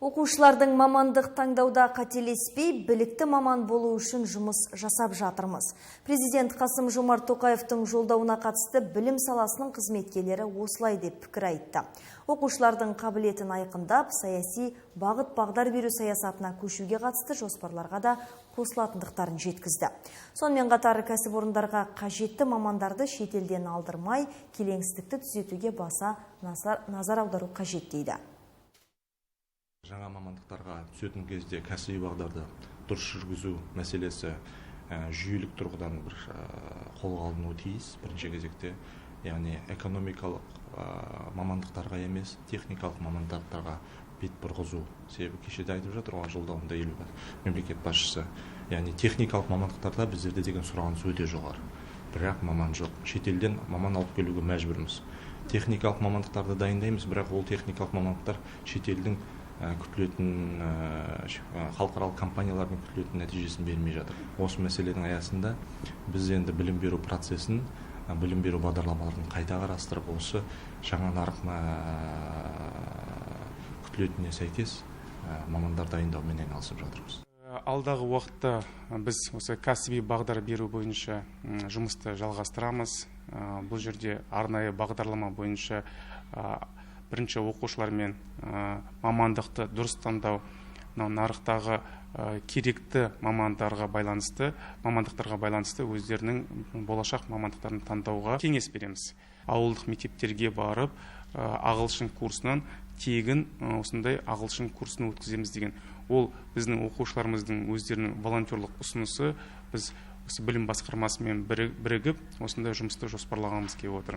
Оқушылардың мамандық таңдауда қателеспей, білікті маман болу үшін жұмыс жасап жатырмыз. Президент Қасым-Жомарт Тоқаевтың жолдауына қатысты білім саласының қызметкерлері осылай деп пікір айтты. Оқушылардың қабілетін айқындап, саяси бағыт-бағдар беру саясатына көшуге қатысты жоспарларға да қосылатындықтарын жеткізді. Сонымен қатар кәсіпорындарға қажетті мамандарды шетелден алдырмай, келеңсіздікті түзетуге баса назар аудару қажет дейді. Жаңа мамандықтарға түсетін кезде кәсіби бағдарды дұрыс жүргізу мәселесі жүйелік тұрғыдан бір қолға алынуы тиіс. Бірінші кезекте, яғни экономикалық мамандықтарға емес, техникалық мамандықтарға бет бұрғызу. Себебі кешеде айтып жатыр ғой жолдауында мемлекет басшысы. Яғни техникалық мамандықтарда біздерде деген сұраныс өте жоғары. Бірақ маман жоқ. Шетелден маман алып келуге мәжбүрміз. Техникалық мамандықтарды дайындаймыз, бірақ ол техникалық мамандықтар шетелдің күтілетін халықаралық компаниялардың күтілетін нәтижесін бермей жатыр. Осы мәселенің аясында біз енді білім беру процесін, білім беру бағдарламаларын қайта қарастырып, осы жаңа нарықна күтілетініне сәйкес мамандар дайындаумен айналысып жатырмыз. Алдағы уақытта біз осы кәсіби бағдар беру бойынша жұмысты жалғастырамыз. Бұл жерде арнайы бағдарлама бойынша бірінші оқушылармен мамандықты дұрыс таңдау, нарықтағы керекті мамандықтарға байланысты өздерінің болашақ мамандықтарын таңдауға кеңес береміз. Ауылдық мектептерге барып, ағылшын курсынан тегін осындай ағылшын курсын өткіземіз деген. Ол біздің оқушыларымыздың өздерінің волонтерлық ұсынысы. Біз осы білім басқармасымен бірігіп осындай жұмысты жоспарлағанымыз келіп отыр.